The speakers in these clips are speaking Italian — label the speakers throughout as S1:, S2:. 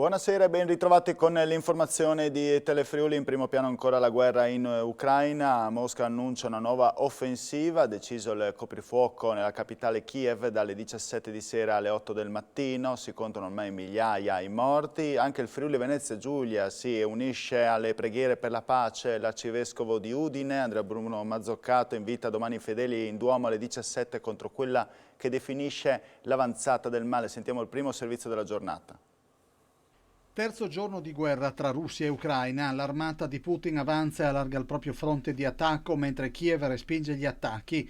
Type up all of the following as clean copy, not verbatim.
S1: Buonasera e ben ritrovati con l'informazione di Telefriuli. In primo piano ancora la guerra in Ucraina. Mosca annuncia una nuova offensiva, ha deciso il coprifuoco nella capitale Kiev dalle 17 di sera alle 8 del mattino. Si contano ormai migliaia i morti. Anche il Friuli Venezia Giulia si unisce alle preghiere per la pace. L'arcivescovo di Udine, Andrea Bruno Mazzoccato, invita domani i fedeli in Duomo alle 17 contro quella che definisce l'avanzata del male. Sentiamo il primo servizio della giornata.
S2: Terzo giorno di guerra tra Russia e Ucraina, l'armata di Putin avanza e allarga il proprio fronte di attacco mentre Kiev respinge gli attacchi.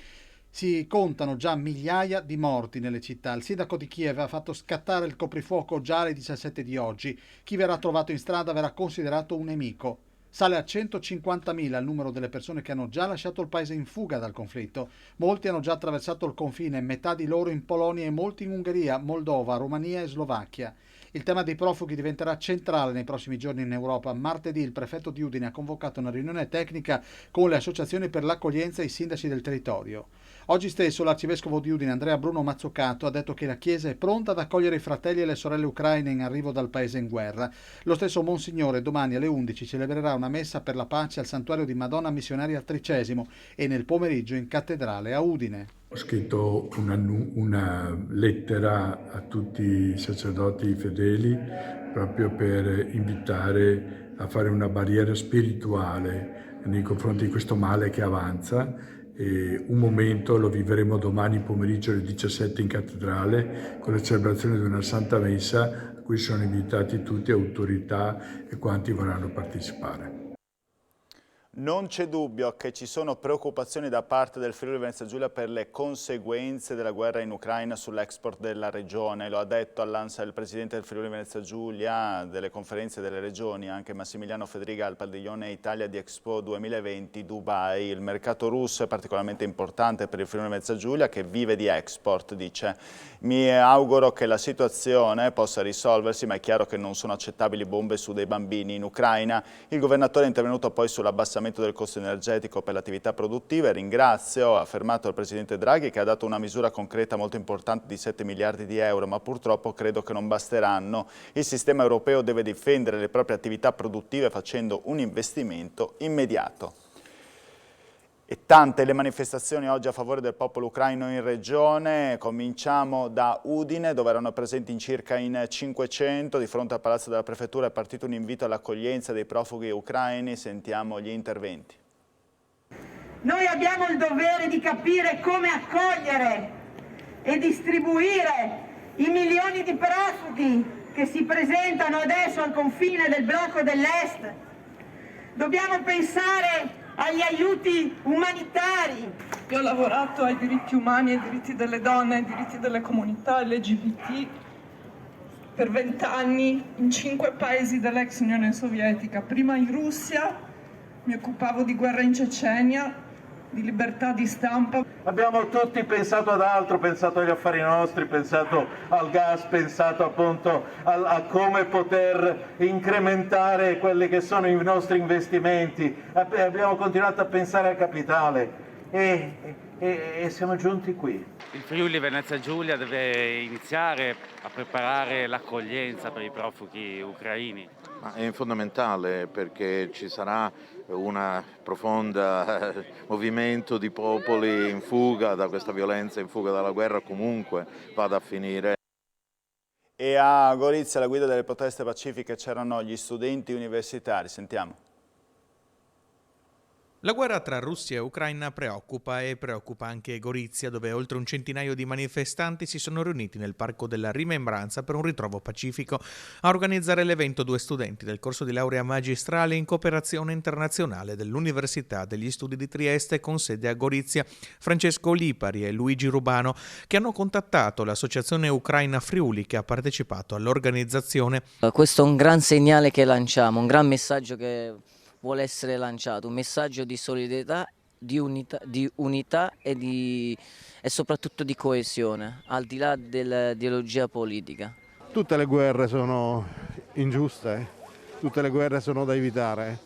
S2: Si contano già migliaia di morti nelle città. Il sindaco di Kiev ha fatto scattare il coprifuoco già alle 17 di oggi. Chi verrà trovato in strada verrà considerato un nemico. Sale a 150.000 il numero delle persone che hanno già lasciato il paese in fuga dal conflitto. Molti hanno già attraversato il confine, metà di loro in Polonia e molti in Ungheria, Moldova, Romania e Slovacchia. Il tema dei profughi diventerà centrale nei prossimi giorni in Europa. Martedì il prefetto di Udine ha convocato una riunione tecnica con le associazioni per l'accoglienza e i sindaci del territorio. Oggi stesso l'arcivescovo di Udine, Andrea Bruno Mazzoccato, ha detto che la Chiesa è pronta ad accogliere i fratelli e le sorelle ucraine in arrivo dal paese in guerra. Lo stesso Monsignore domani alle 11 celebrerà una messa per la pace al santuario di Madonna Missionaria al Tricesimo e nel pomeriggio in cattedrale a Udine.
S3: Ho scritto una lettera a tutti i sacerdoti fedeli proprio per invitare a fare una barriera spirituale nei confronti di questo male che avanza. E un momento lo vivremo domani pomeriggio alle 17 in cattedrale con la celebrazione di una Santa Messa a cui sono invitati tutti, autorità e quanti vorranno partecipare.
S1: Non c'è dubbio che ci sono preoccupazioni da parte del Friuli Venezia Giulia per le conseguenze della guerra in Ucraina sull'export della regione. Lo ha detto all'ANSA il presidente del Friuli Venezia Giulia, delle conferenze delle regioni, anche Massimiliano Fedriga al padiglione Italia di Expo 2020 Dubai. Il mercato russo è particolarmente importante per il Friuli Venezia Giulia che vive di export, dice. Mi auguro che la situazione possa risolversi, ma è chiaro che non sono accettabili bombe su dei bambini in Ucraina. Il governatore è intervenuto poi sull'abbassamento del costo energetico per le attività produttive. Ringrazio, ha affermato il Presidente Draghi, che ha dato una misura concreta molto importante di 7 miliardi di euro, ma purtroppo credo che non basteranno. Il sistema europeo deve difendere le proprie attività produttive facendo un investimento immediato. E tante le manifestazioni oggi a favore del popolo ucraino in regione. Cominciamo da Udine, dove erano presenti circa in 500. Di fronte al Palazzo della Prefettura è partito un invito all'accoglienza dei profughi ucraini. Sentiamo gli interventi.
S4: Noi abbiamo il dovere di capire come accogliere e distribuire i milioni di profughi che si presentano adesso al confine del blocco dell'Est. Dobbiamo pensare agli aiuti umanitari.
S5: Io ho lavorato ai diritti umani, ai diritti delle donne, ai diritti delle comunità LGBT per 20 anni in 5 paesi dell'ex Unione Sovietica. Prima in Russia, mi occupavo di guerra in Cecenia, di libertà di stampa.
S6: Abbiamo tutti pensato ad altro, pensato agli affari nostri, pensato al gas, pensato appunto a come poter incrementare quelli che sono i nostri investimenti. Abbiamo continuato a pensare al capitale e siamo giunti qui.
S7: Il Friuli Venezia Giulia deve iniziare a preparare l'accoglienza per i profughi ucraini.
S8: È fondamentale perché ci sarà un profondo movimento di popoli in fuga da questa violenza, in fuga dalla guerra, comunque vada a finire.
S1: E a Gorizia, alla guida delle proteste pacifiche, c'erano gli studenti universitari. Sentiamo.
S9: La guerra tra Russia e Ucraina preoccupa e preoccupa anche Gorizia, dove oltre un centinaio di manifestanti si sono riuniti nel Parco della Rimembranza per un ritrovo pacifico. A organizzare l'evento 2 studenti del corso di laurea magistrale in cooperazione internazionale dell'Università degli Studi di Trieste con sede a Gorizia, Francesco Lipari e Luigi Rubano, che hanno contattato l'associazione Ucraina Friuli che ha partecipato all'organizzazione.
S10: Questo è un gran segnale che lanciamo, un gran messaggio che vuole essere lanciato, un messaggio di solidarietà, di unità e soprattutto di coesione, al di là dell'ideologia politica.
S11: Tutte le guerre sono ingiuste, tutte le guerre sono da evitare.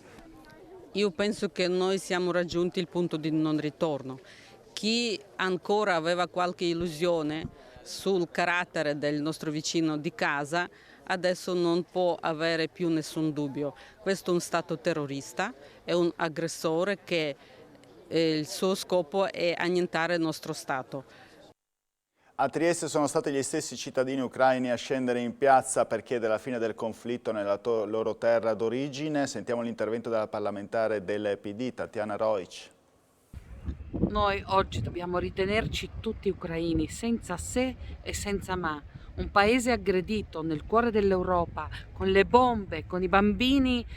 S12: Io penso che noi siamo raggiunti il punto di non ritorno. Chi ancora aveva qualche illusione sul carattere del nostro vicino di casa adesso non può avere più nessun dubbio. Questo è un Stato terrorista, è un aggressore che il suo scopo è annientare il nostro Stato.
S1: A Trieste sono stati gli stessi cittadini ucraini a scendere in piazza per chiedere la fine del conflitto nella loro terra d'origine. Sentiamo l'intervento della parlamentare del PD, Tatiana Rojc.
S13: Noi oggi dobbiamo ritenerci tutti ucraini, senza se e senza ma. Un paese aggredito nel cuore dell'Europa, con le bombe, con i bambini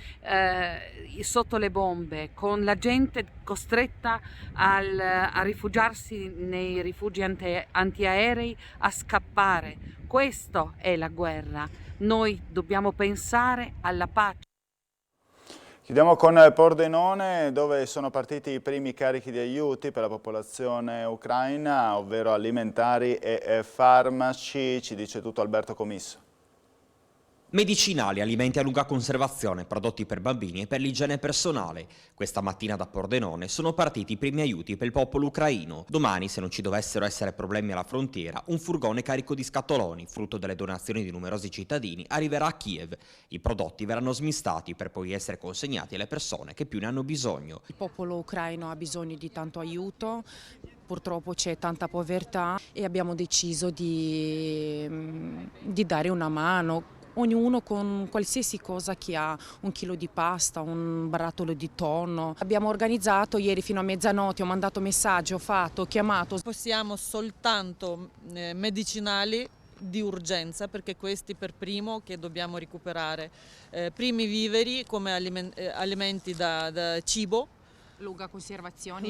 S13: sotto le bombe, con la gente costretta a rifugiarsi nei rifugi antiaerei, a scappare. Questa è la guerra. Noi dobbiamo pensare alla pace.
S1: Chiudiamo con Pordenone, dove sono partiti i primi carichi di aiuti per la popolazione ucraina, ovvero alimentari e farmaci. Ci dice tutto Alberto Comisso.
S14: Medicinali, alimenti a lunga conservazione, prodotti per bambini e per l'igiene personale. Questa mattina da Pordenone sono partiti i primi aiuti per il popolo ucraino. Domani, se non ci dovessero essere problemi alla frontiera, un furgone carico di scatoloni, frutto delle donazioni di numerosi cittadini, arriverà a Kiev. I prodotti verranno smistati per poi essere consegnati alle persone che più ne hanno bisogno.
S15: Il popolo ucraino ha bisogno di tanto aiuto. Purtroppo c'è tanta povertà e abbiamo deciso di dare una mano. Ognuno con qualsiasi cosa che ha, 1 chilo di pasta, un barattolo di tonno. Abbiamo organizzato ieri fino a mezzanotte, ho mandato messaggi, ho chiamato.
S16: Possiamo soltanto medicinali di urgenza, perché questi per primo che dobbiamo recuperare. Primi viveri come alimenti da cibo.
S15: Lunga conservazione,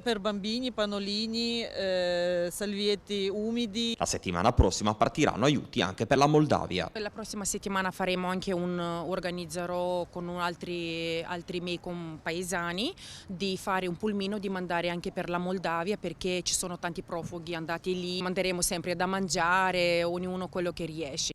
S16: per bambini, pannolini, salvietti umidi.
S14: La settimana prossima partiranno aiuti anche per la Moldavia.
S15: La prossima settimana faremo anche organizzerò con altri miei compaesani di fare un pulmino, di mandare anche per la Moldavia, perché ci sono tanti profughi andati lì. Manderemo sempre da mangiare, ognuno quello che riesce.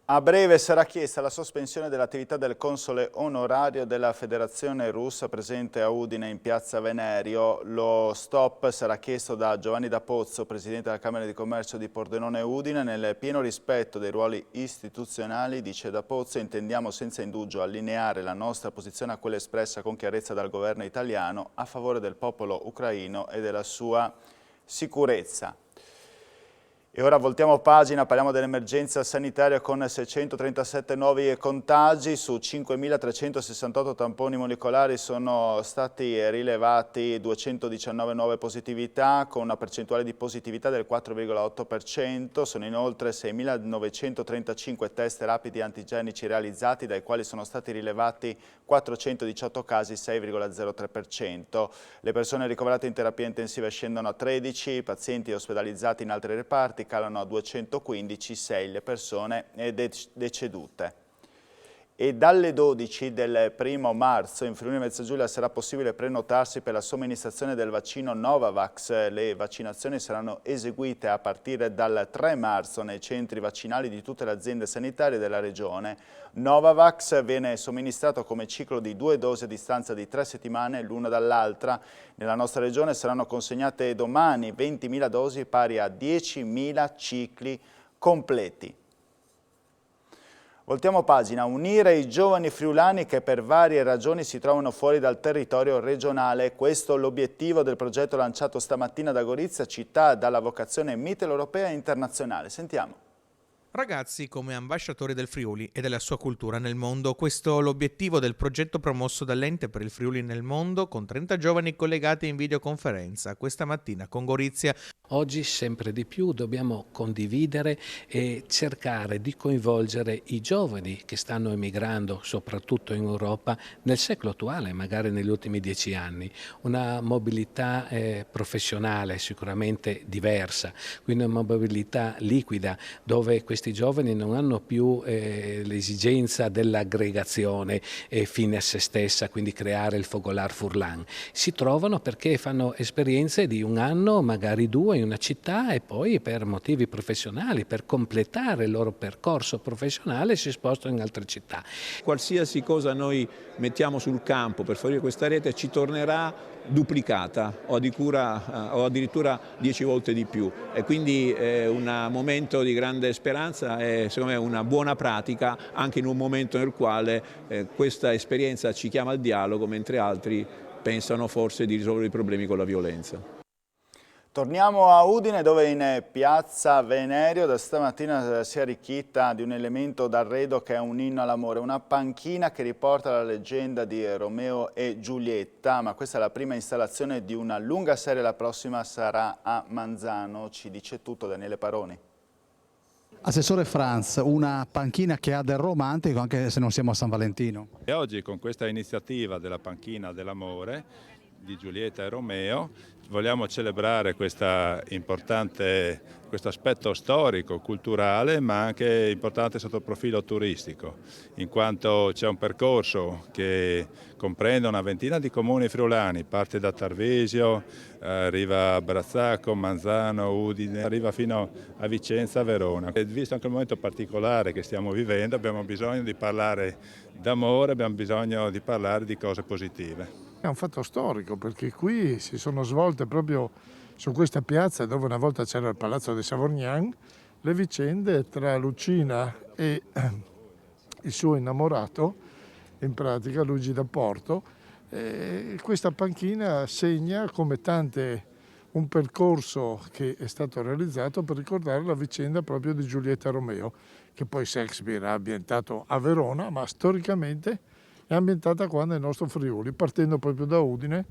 S1: A breve sarà chiesta la sospensione dell'attività del console onorario della Federazione Russa presente a Udine in piazza Venerio. Lo stop sarà chiesto da Giovanni D'Apozzo, presidente della Camera di Commercio di Pordenone Udine. Nel pieno rispetto dei ruoli istituzionali, dice D'Apozzo, intendiamo senza indugio allineare la nostra posizione a quella espressa con chiarezza dal governo italiano a favore del popolo ucraino e della sua sicurezza. E ora voltiamo pagina, parliamo dell'emergenza sanitaria con 637 nuovi contagi. Su 5.368 tamponi molecolari sono stati rilevati 219 nuove positività con una percentuale di positività del 4,8%. Sono inoltre 6.935 test rapidi antigenici realizzati, dai quali sono stati rilevati 418 casi, 6,03%. Le persone ricoverate in terapia intensiva scendono a 13, i pazienti ospedalizzati in altri reparti calano a 215, 6 le persone decedute. E dalle 12 del 1° marzo in Friuli Venezia Giulia sarà possibile prenotarsi per la somministrazione del vaccino Novavax. Le vaccinazioni saranno eseguite a partire dal 3 marzo nei centri vaccinali di tutte le aziende sanitarie della regione. Novavax viene somministrato come ciclo di 2 dosi a distanza di 3 settimane l'una dall'altra. Nella nostra regione saranno consegnate domani 20.000 dosi pari a 10.000 cicli completi. Voltiamo pagina, unire i giovani friulani che per varie ragioni si trovano fuori dal territorio regionale. Questo è l'obiettivo del progetto lanciato stamattina da Gorizia, città dalla vocazione mitteleuropea e internazionale. Sentiamo.
S9: Ragazzi come ambasciatori del Friuli e della sua cultura nel mondo, questo è l'obiettivo del progetto promosso dall'Ente per il Friuli nel mondo, con 30 giovani collegati in videoconferenza questa mattina con Gorizia.
S17: Oggi sempre di più dobbiamo condividere e cercare di coinvolgere i giovani che stanno emigrando, soprattutto in Europa, nel secolo attuale, magari negli ultimi 10 anni. Una mobilità professionale sicuramente diversa, quindi una mobilità liquida, dove questi giovani non hanno più l'esigenza dell'aggregazione fine a se stessa, quindi creare il fogolar Furlan. Si trovano perché fanno esperienze di 1 anno, magari 2, in una città e poi per motivi professionali, per completare il loro percorso professionale si spostano in altre città.
S18: Qualsiasi cosa noi mettiamo sul campo per favorire questa rete ci tornerà duplicata o addirittura 10 volte di più, e quindi è un momento di grande speranza e secondo me una buona pratica anche in un momento nel quale questa esperienza ci chiama al dialogo mentre altri pensano forse di risolvere i problemi con la violenza.
S1: Torniamo a Udine, dove in piazza Venerio da stamattina si è arricchita di un elemento d'arredo che è un inno all'amore, una panchina che riporta la leggenda di Romeo e Giulietta, ma questa è la prima installazione di una lunga serie, la prossima sarà a Manzano. Ci dice tutto Daniele Paroni.
S2: Assessore Franz, una panchina che ha del romantico anche se non siamo a San Valentino.
S19: E oggi con questa iniziativa della panchina dell'amore di Giulietta e Romeo vogliamo celebrare questo aspetto storico, culturale, ma anche importante sotto il profilo turistico, in quanto c'è un percorso che comprende una ventina di comuni friulani, parte da Tarvisio, arriva a Brazzacco, Manzano, Udine, arriva fino a Vicenza, Verona. E visto anche il momento particolare che stiamo vivendo, abbiamo bisogno di parlare d'amore, abbiamo bisogno di parlare di cose positive.
S20: È un fatto storico perché qui si sono svolte proprio su questa piazza dove una volta c'era il Palazzo dei Savorgnan le vicende tra Lucina e il suo innamorato, in pratica Luigi da Porto. E questa panchina segna come tante un percorso che è stato realizzato per ricordare la vicenda proprio di Giulietta e Romeo, che poi Shakespeare ha ambientato a Verona, ma storicamente è ambientata qua nel nostro Friuli, partendo proprio da Udine,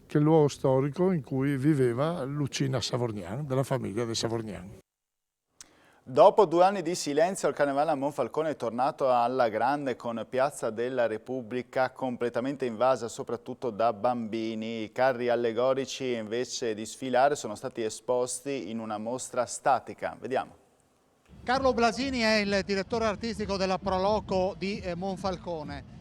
S20: che è il luogo storico in cui viveva Lucina Savorgnan, della famiglia dei Savorgnan.
S1: Dopo 2 anni di silenzio, il Carnevale a Monfalcone è tornato alla grande con Piazza della Repubblica completamente invasa soprattutto da bambini. I carri allegorici invece di sfilare sono stati esposti in una mostra statica. Vediamo.
S2: Carlo Blasini è il direttore artistico della Proloco di Monfalcone.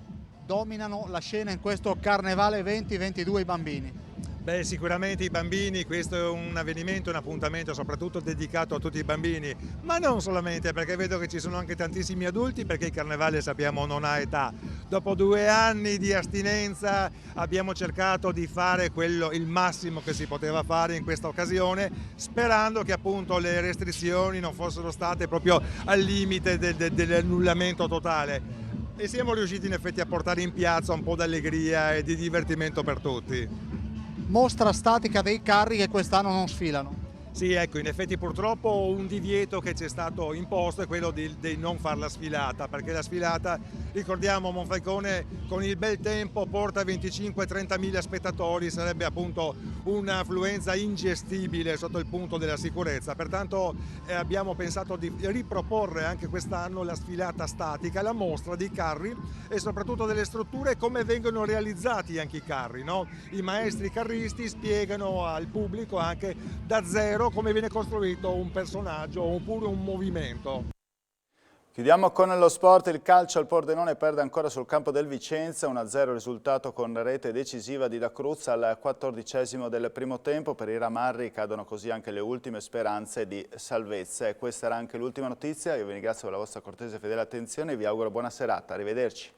S2: Dominano la scena in questo Carnevale 2022 i bambini.
S21: Beh, sicuramente i bambini, questo è un avvenimento, un appuntamento soprattutto dedicato a tutti i bambini, ma non solamente, perché vedo che ci sono anche tantissimi adulti, perché il Carnevale sappiamo non ha età. Dopo 2 anni di astinenza abbiamo cercato di fare il massimo che si poteva fare in questa occasione, sperando che appunto le restrizioni non fossero state proprio al limite dell'annullamento totale. E siamo riusciti in effetti a portare in piazza un po' d'allegria e di divertimento per tutti.
S2: Mostra statica dei carri che quest'anno non sfilano.
S21: Sì, ecco, in effetti purtroppo un divieto che ci è stato imposto è quello di non fare la sfilata, perché la sfilata, ricordiamo, Monfalcone con il bel tempo porta 25-30 mila spettatori, sarebbe appunto un'affluenza ingestibile sotto il punto della sicurezza, pertanto abbiamo pensato di riproporre anche quest'anno la sfilata statica, la mostra dei carri e soprattutto delle strutture e come vengono realizzati anche i carri, no? I maestri carristi spiegano al pubblico anche da zero come viene costruito un personaggio oppure un movimento.
S1: Chiudiamo con lo sport, il calcio al Pordenone perde ancora sul campo del Vicenza, 1-0 risultato con rete decisiva di Da Cruz al 14° del primo tempo. Per i Ramarri cadono così anche le ultime speranze di salvezza. E questa era anche l'ultima notizia, io vi ringrazio per la vostra cortese e fedele attenzione e vi auguro buona serata, arrivederci.